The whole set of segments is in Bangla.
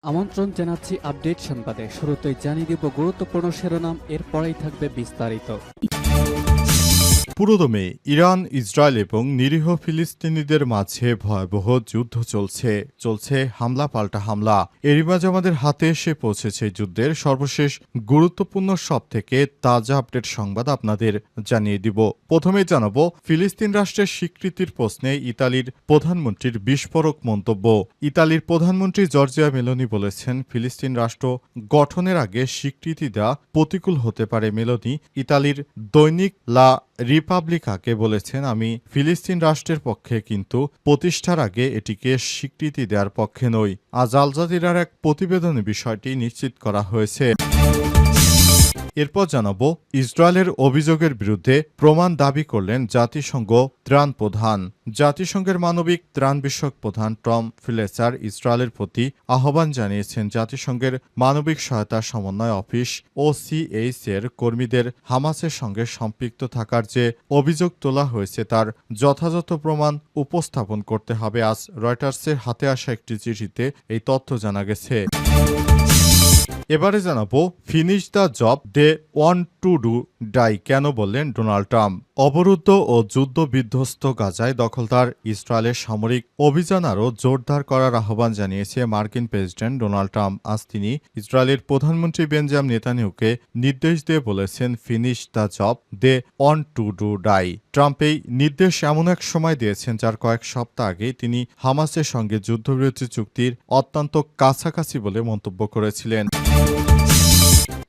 আমন্ত্রণ জানাচ্ছি আপডেট সংবাদে। শুরুতেই জানিয়ে দিব গুরুত্বপূর্ণ শিরোনাম, এরপরেই থাকবে বিস্তারিত। পুরোদমে ইরান, ইসরায়েল এবং নিরীহ ফিলিস্তিনিদের মাঝে ভয়াবহ যুদ্ধ চলছে হামলা পাল্টা হামলা। এরই মাঝে আমাদের হাতে এসে পৌঁছেছে যুদ্ধের সর্বশেষ গুরুত্বপূর্ণ সবথেকে তাজা আপডেট সংবাদ আপনাদের জানিয়ে দিব। প্রথমেই জানাবো ফিলিস্তিন রাষ্ট্রের স্বীকৃতির প্রশ্নে ইতালির প্রধানমন্ত্রীর বিস্ফোরক মন্তব্য। ইতালির প্রধানমন্ত্রী জর্জিয়া মেলোনি বলেছেন, ফিলিস্তিন রাষ্ট্র গঠনের আগে স্বীকৃতি দেওয়া প্রতিকূল হতে পারে। মেলোনি ইতালির দৈনিক লা রিপাবলিকাকে বলেছেন, আমি ফিলিস্তিন রাষ্ট্রের পক্ষে, কিন্তু প্রতিষ্ঠার আগে এটিকে স্বীকৃতি দেওয়ার পক্ষে নই। আজ আল জাজিরার এক প্রতিবেদনে বিষয়টি নিশ্চিত করা হয়েছে। এরপর জানাবো ইসরায়েলের অভিযোগের বিরুদ্ধে প্রমাণ দাবি করলেন জাতিসংঘ ত্রাণ প্রধান। জাতিসংঘের মানবিক ত্রাণ বিষয়ক প্রধান টম ফিলেচার ইসরায়েলের প্রতি আহ্বান জানিয়েছেন, জাতিসংঘের মানবিক সহায়তা সমন্বয় অফিস OCH এর কর্মীদের হামাসের সঙ্গে সম্পৃক্ত থাকার যে অভিযোগ তোলা হয়েছে তার যথাযথ প্রমাণ উপস্থাপন করতে হবে। আজ রয়টার্সের হাতে আসা একটি চিঠিতে এই তথ্য জানা গেছে। এবারে জানাবো finish the job they want to do die কেন বললেন ডোনাল্ড ট্রাম্প। অবরুদ্ধ ও যুদ্ধ বিধ্বস্ত গাজায় দখলদার ইসরায়েলের সামরিক অভিযান আরও জোরদার করার আহ্বান জানিয়েছে মার্কিন প্রেসিডেন্ট ডোনাল্ড ট্রাম্প। আজ তিনি ইসরায়েলের প্রধানমন্ত্রী বেঞ্জামিন নেতানিয়াহুকে নির্দেশ দিয়ে বলেছেন, finish the job they want to do die. Trump এই নির্দেশ এমন এক সময় দিয়েছেন যার কয়েক সপ্তাহ আগেই তিনি হামাসের সঙ্গে যুদ্ধবিরতি চুক্তির অত্যন্ত কাছাকাছি বলে মন্তব্য করেছিলেন।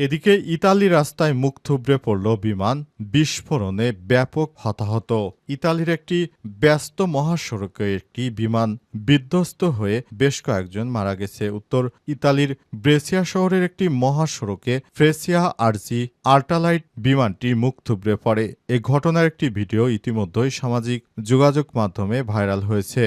এদিকে ইতালি রাস্তায় মুখ থুবড়ে পড়ল বিমান, বিস্ফোরণে ব্যাপক হতাহত। ইতালির একটি ব্যস্ত মহাসড়কে একটি বিমান বিধ্বস্ত হয়ে বেশ কয়েকজন মারা গেছে। উত্তর ইতালির ব্রেসিয়া শহরের একটি মহাসড়কে ফ্রেসিয়া আরজি আল্ট্রালাইট বিমানটি মুখ থুবড়ে পড়ে। এ ঘটনার একটি ভিডিও ইতিমধ্যেই সামাজিক যোগাযোগ মাধ্যমে ভাইরাল হয়েছে।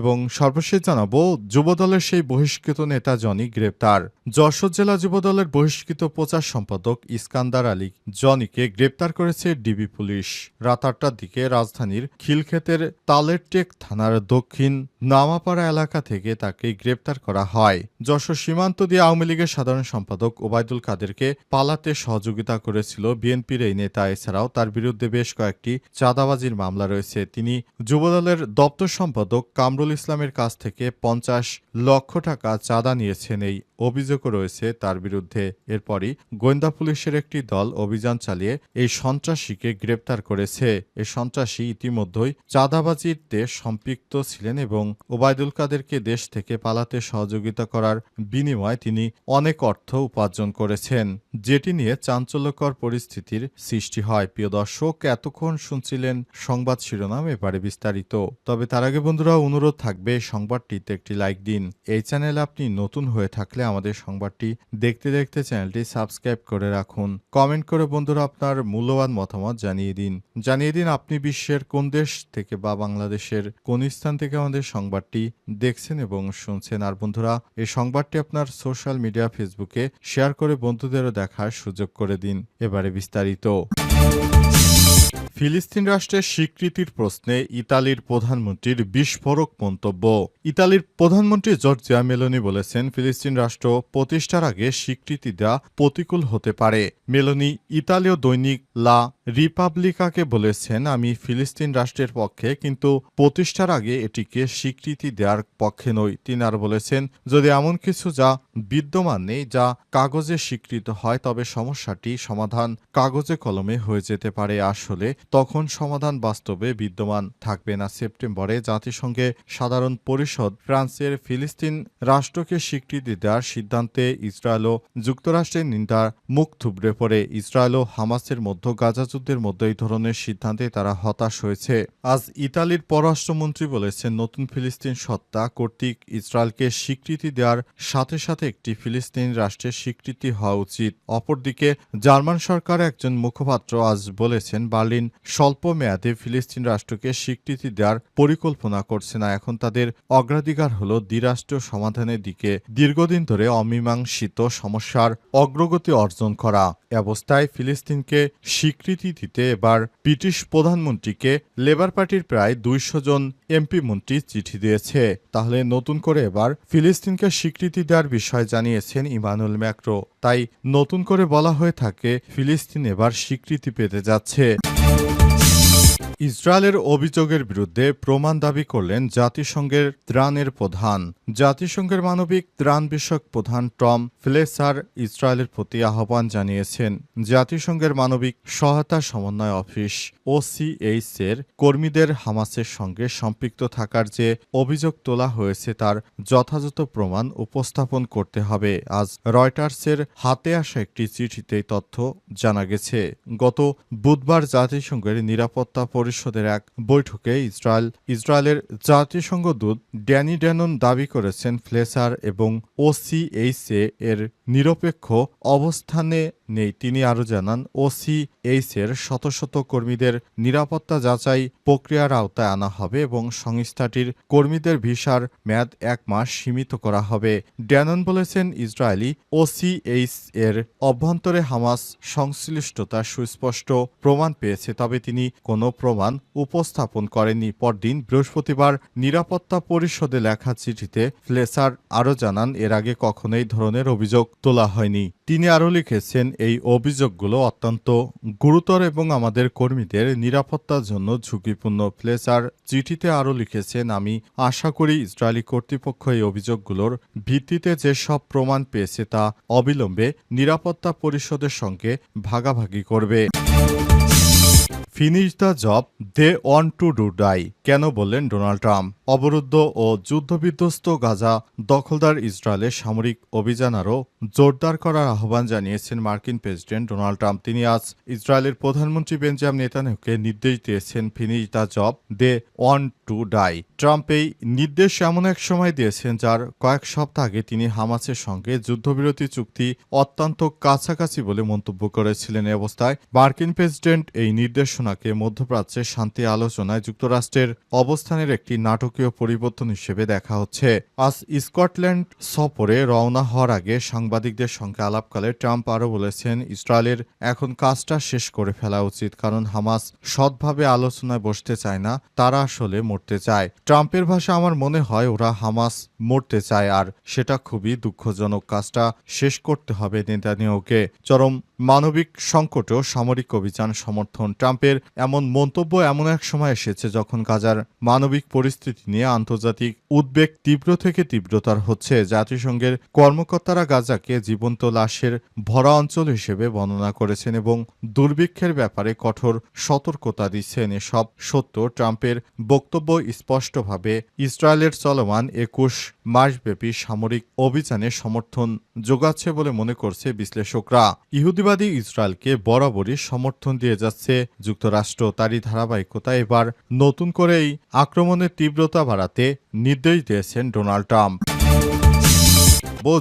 এবং সর্বশেষ জানাবো যুবদলের সেই বহিষ্কৃত নেতা জনি গ্রেপ্তার। যশোর জেলা যুবদলের বহিষ্কৃত প্রচার সম্পাদক ইস্কান্দার আলী জনিকে গ্রেপ্তার করেছে ডিবি পুলিশ। রাত ৮টার দিকে রাজধানীর খিলক্ষেতের তালেরটেক থানার দক্ষিণ নামাপাড়া এলাকা থেকে তাকে গ্রেপ্তার করা হয়। যশোর সীমান্ত দিয়ে আওয়ামী লীগের সাধারণ সম্পাদক ওবায়দুল কাদেরকে পালাতে সহযোগিতা করেছিল বিএনপির এই নেতা। এছাড়াও তার বিরুদ্ধে বেশ কয়েকটি চাঁদাবাজির মামলা রয়েছে। তিনি যুবদলের দপ্তর সম্পাদক কামরুল ইসলামের কাছ থেকে ৫০ লক্ষ টাকা চাঁদা নিয়েছেন, এই অভিযোগও রয়েছে তার বিরুদ্ধে। এরপরই গোয়েন্দা পুলিশের একটি দল অভিযান চালিয়ে এই সন্ত্রাসীকে গ্রেপ্তার করেছে। এই সন্ত্রাসী ইতিমধ্যেই চাঁদাবাজিতে সম্পৃক্ত ছিলেন এবং ওবায়দুল কাদেরকে দেশ থেকে পালাতে সহযোগিতা করার বিনিময়ে তিনি অনেক অর্থ উপার্জন করেছেন, যেটি নিয়ে চাঞ্চল্যকর পরিস্থিতির সৃষ্টি হয়। প্রিয় দর্শক, এতক্ষণ শুনছিলেন সংবাদ শিরোনাম, এবারে বিস্তারিত। তবে তার আগে বন্ধুরা অনুরোধ থাকবে সংবাদটিতে একটি লাইক দিন। এই চ্যানেলে আপনি নতুন হয়ে থাকলে আমাদের সংবাদটি দেখতে দেখতে চ্যানেলটি সাবস্ক্রাইব করে রাখুন। কমেন্ট করে বন্ধুরা আপনার মূল্যবান মতামত জানিয়ে দিন আপনি বিশ্বের কোন দেশ থেকে বা বাংলাদেশের কোন স্থান থেকে আমাদের সংবাদটি দেখছেন এবং শুনছেন। আর বন্ধুরা, এই সংবাদটি আপনার সোশ্যাল মিডিয়া ফেসবুকে শেয়ার করে বন্ধুদেরও দেখার সুযোগ করে দিন। এবারে বিস্তারিত। ফিলিস্তিন রাষ্ট্রের স্বীকৃতির প্রশ্নে ইতালির প্রধানমন্ত্রীর বিস্ফোরক মন্তব্য। ইতালির প্রধানমন্ত্রী জর্জিয়া মেলোনি বলেছেন, ফিলিস্তিন রাষ্ট্র প্রতিষ্ঠার আগে স্বীকৃতি দেওয়া প্রতিকূল হতে পারে। মেলোনি ইতালীয় দৈনিক লা রিপাবলিকাকে বলেছেন, আমি ফিলিস্তিন রাষ্ট্রের পক্ষে, কিন্তু প্রতিষ্ঠার আগে এটিকে স্বীকৃতি দেওয়ার পক্ষে নই। তিনি আর বলেছেন, যদি এমন কিছু যা বিদ্যমান নেই যা কাগজে স্বীকৃত হয় তবে সমস্যাটি সমাধান কাগজে কলমে হয়ে যেতে পারে। আসলে তখন সমাধান বাস্তবে বিদ্যমান থাকবে না। সেপ্টেম্বরে জাতিসংঘের সাধারণ পরিষদ ফ্রান্সের ফিলিস্তিন রাষ্ট্রকে স্বীকৃতি দেওয়ার সিদ্ধান্তে ইসরায়েল ও যুক্তরাষ্ট্রের নিন্দার মুখ থুবড়ে পড়ে। ইসরায়েল ও হামাসের মধ্যে গাজা যুদ্ধের মধ্যে এই ধরনের সিদ্ধান্তে তারা হতাশ হয়েছে। আজ ইতালির পররাষ্ট্রমন্ত্রী বলেছেন, নতুন ফিলিস্তিন সত্তা কর্তৃক ইসরায়েলকে স্বীকৃতি দেওয়ার সাথে সাথে একটি ফিলিস্তিনি রাষ্ট্রের স্বীকৃতি হওয়া উচিত। অপরদিকে জার্মান সরকার একজন মুখপাত্র আজ বলেছেন, বার্লিন স্বল্প মেয়াদে ফিলিস্তিন রাষ্ট্রকে স্বীকৃতি দেওয়ার পরিকল্পনা করছে না। এখন তাদের অগ্রাধিকার হল দ্বিরাষ্ট্র সমাধানের দিকে দীর্ঘদিন ধরে অমীমাংসিত সমস্যার অগ্রগতি অর্জন করা। এ অবস্থায় ফিলিস্তিনকে স্বীকৃতি দিতে এবার ব্রিটিশ প্রধানমন্ত্রীকে লেবার পার্টির প্রায় 200 জন এমপি মন্ত্রী চিঠি দিয়েছে। তাহলে নতুন করে এবার ফিলিস্তিনকে স্বীকৃতি দেওয়ার বিষয় জানিয়েছেন ইমানুয়েল ম্যাক্রো। তাই নতুন করে বলা হয়ে থাকে, ফিলিস্তিন এবার স্বীকৃতি পেতে যাচ্ছে। ইসরায়েলের অভিযোগের বিরুদ্ধে প্রমাণ দাবি করলেন জাতিসংঘের ত্রাণের প্রধান। জাতিসংঘের মানবিক ত্রাণ বিষয়ক প্রধান টম ফ্লেসার ইসরায়েলের প্রতি আহ্বান জানিয়েছেন, জাতিসংঘের মানবিক সহায়তা সমন্বয় অফিস OCH এর কর্মীদের হামাসের সঙ্গে সম্পৃক্ত থাকার যে অভিযোগ তোলা হয়েছে তার যথাযথ প্রমাণ উপস্থাপন করতে হবে। আজ রয়টার্সের হাতে আসা একটি চিঠিতে তথ্য জানা গেছে। গত বুধবার জাতিসংঘের নিরাপত্তা পরিষদের এক বৈঠকে ইসরায়েলের জাতিসংঘ দূত ড্যানি ড্যানন দাবি করেছেন, ফ্লেসার এবং OCH এর নিরপেক্ষ অবস্থানে নেই। তিনি আরও জানান, OCH এর শত শত কর্মীদের নিরাপত্তা যাচাই প্রক্রিয়ার আওতায় আনা হবে এবং সংস্থাটির কর্মীদের ভিসার মেয়াদ 1 মাস সীমিত করা হবে। ড্যানন বলেছেন, ইসরায়েলি OCH এর অভ্যন্তরে হামাস সংশ্লিষ্টতার সুস্পষ্ট প্রমাণ পেয়েছে, তবে তিনি কোনো প্রমাণ উপস্থাপন করেননি। পরদিন বৃহস্পতিবার নিরাপত্তা পরিষদে লেখা চিঠিতে ফ্লেসার আরও জানান, এর আগে কখনো এই ধরনের অভিযোগ তোলা হয়নি। তিনি আরও লিখেছেন, এই অভিযোগগুলো অত্যন্ত গুরুতর এবং আমাদের কর্মীদের নিরাপত্তার জন্য ঝুঁকিপূর্ণ। ফ্লেসার চিঠিতে আরও লিখেছেন, আমি আশা করি ইসরায়েলি কর্তৃপক্ষ এই অভিযোগগুলোর ভিত্তিতে যেসব প্রমাণ পেয়েছে তা অবিলম্বে নিরাপত্তা পরিষদের সঙ্গে ভাগাভাগি করবে। Finish the job they want to do die, কেন বললেন ডোনাল্ড ট্রাম্প? অবরুদ্ধ ও যুদ্ধবিধ্বস্ত গাজা দখলদার ইসরায়েলের সামরিক অভিযান আরও জোরদার করার আহ্বান জানিয়েছেন মার্কিন প্রেসিডেন্ট ডোনাল্ড ট্রাম্প। তিনি আজ ইসরায়েলের প্রধানমন্ত্রী বেঞ্জামিন নেতানিয়াহুকে নির্দেশ দিয়েছেন, finish the job they want to die. Trump এই নির্দেশ এমন এক সময় দিয়েছেন যার কয়েক সপ্তাহ আগে তিনি হামাসের সঙ্গে যুদ্ধবিরতি চুক্তি অত্যন্ত কাছাকাছি বলে মন্তব্য করেছিলেন। এ অবস্থায় মার্কিন প্রেসিডেন্ট এই নির্দেশনাকে মধ্যপ্রাচ্যের শান্তি আলোচনায় যুক্তরাষ্ট্রের অবস্থানের একটি নাটকীয় পরিবর্তন হিসেবে দেখা হচ্ছে। আজ স্কটল্যান্ড সফরে রওনা হওয়ার আগে সাংবাদিকদের সঙ্গে আলাপকালে ট্রাম্প আরও বলেছেন, ইসরায়েলের এখন কাজটা শেষ করে ফেলা উচিত, কারণ হামাস সৎভাবে আলোচনায় বসতে চায় না, তারা আসলে মরতে চায়। ট্রাম্পের ভাষা, আমার মনে হয় ওরা হামাস মরতে চায়, আর সেটা খুবই দুঃখজনক। কাজটা শেষ করতে হবে নেতানিয়াহুকে। চরম মানবিক সংকটেও সামরিক অভিযান সমর্থন। ট্রাম্পের এমন মন্তব্য এমন এক সময় এসেছে যখন গাজার মানবিক পরিস্থিতি নিয়ে আন্তর্জাতিক উদ্বেগ তীব্র থেকে তীব্রতর হচ্ছে। জাতিসংঘের কর্মকর্তারা গাজাকে জীবন্ত লাশের ভরা অঞ্চল হিসেবে বর্ণনা করেছেন এবং দুর্ভিক্ষের ব্যাপারে কঠোর সতর্কতা দিচ্ছেন। এসব সত্ত্বেও ট্রাম্পের বক্তব্য স্পষ্টভাবে ইসরায়েলের চলমান 21 মাসব্যাপী সামরিক অভিযানে সমর্থন যোগাচ্ছে বলে মনে করছে বিশ্লেষকরা। ইহুদিবাদী ইসরায়েলকে বরাবরই সমর্থন দিয়ে যাচ্ছে যুক্তরাষ্ট্র। তারই ধারাবাহিকতায় এবার নতুন করে এই আক্রমণের তীব্রতা বাড়াতে নির্দেশ দিয়েছেন ডোনাল্ড ট্রাম্প।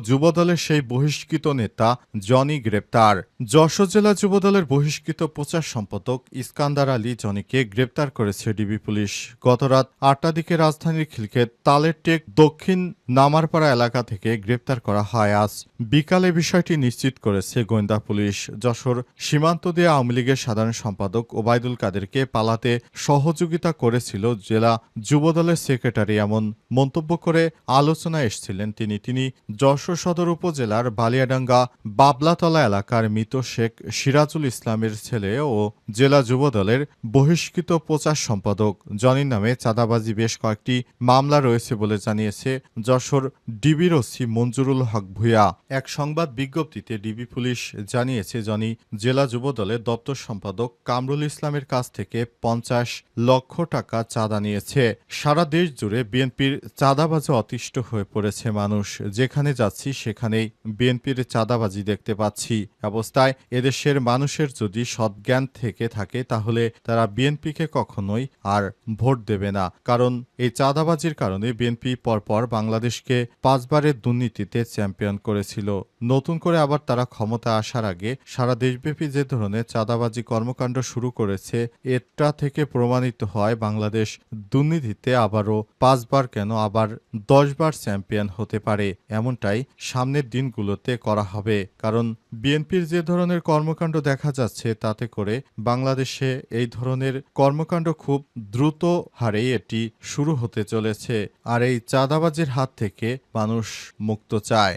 যুবদলের সেই বহিষ্কৃত নেতা জনি গ্রেপ্তার। যশোর জেলা যুবদলের বহিষ্কৃত প্রচার সম্পাদক ইস্কান্দার আলী জনিকে গ্রেপ্তার করেছে ডিবি পুলিশ। গতরাত 8টার দিকে রাজধানীর খিলক্ষেত তালের টেক দক্ষিণ নামারপাড়া এলাকা থেকে গ্রেপ্তার করা হয়। আজ বিকালে বিষয়টি নিশ্চিত করেছে গোয়েন্দা পুলিশ। যশোর সীমান্ত দিয়ে আওয়ামী লীগের সাধারণ সম্পাদক ওবায়দুল কাদেরকে পালাতে সহযোগিতা করেছিল জেলা যুবদলের সেক্রেটারি, এমন মন্তব্য করে আলোচনায় এসেছিলেন তিনি। যশোর সদর উপজেলার বালিয়াডাঙ্গা বাবলাতলা এলাকার মৃত শেখ সিরাজুল ইসলামের ছেলে ও জেলা যুবদলের বহিষ্কৃত প্রচার সম্পাদক। জনির নামে চাঁদাবাজি বেশ কয়েকটি মামলা রয়েছে বলে জানিয়েছে যশোর ডিবির ওসি মঞ্জুরুল হক ভূঁইয়া। এক সংবাদ বিজ্ঞপ্তিতে ডিবি পুলিশ জানিয়েছে, জনি জেলা যুবদলের দপ্তর সম্পাদক কামরুল ইসলামের কাছ থেকে 50 লক্ষ টাকা চাঁদা নিয়েছে। সারা দেশ জুড়ে বিএনপির চাঁদাবাজে অতিষ্ঠ হয়ে পড়েছে মানুষ। যেখানে যাচ্ছি সেখানেই বিএনপির চাঁদাবাজি দেখতে পাচ্ছি। অবস্থায় এদেশের মানুষের যদি সদ্জ্ঞান থেকে থাকে তাহলে তারা বিএনপিকে কখনোই আর ভোট দেবে না। কারণ এই চাঁদাবাজির কারণে বিএনপি পরপর বাংলাদেশকে 5 বারের দুর্নীতিতে চ্যাম্পিয়ন করেছিল। নতুন করে আবার তারা ক্ষমতা আসার আগে সারা দেশব্যাপী যে ধরনের চাঁদাবাজি কর্মকাণ্ড শুরু করেছে, এটা থেকে প্রমাণিত হয় বাংলাদেশ দুর্নীতিতে আবারও 5 বার কেন আবার 10 বার চ্যাম্পিয়ন হতে পারে। এমনটাই সামনের দিনগুলোতে করা হবে। কারণ বিএনপির যে ধরনের কর্মকাণ্ড দেখা যাচ্ছে তাতে করে বাংলাদেশে এই ধরনের কর্মকাণ্ড খুব দ্রুত হারে এটি শুরু হতে চলেছে। আর এই চাঁদাবাজির হাত থেকে মানুষ মুক্ত চায়।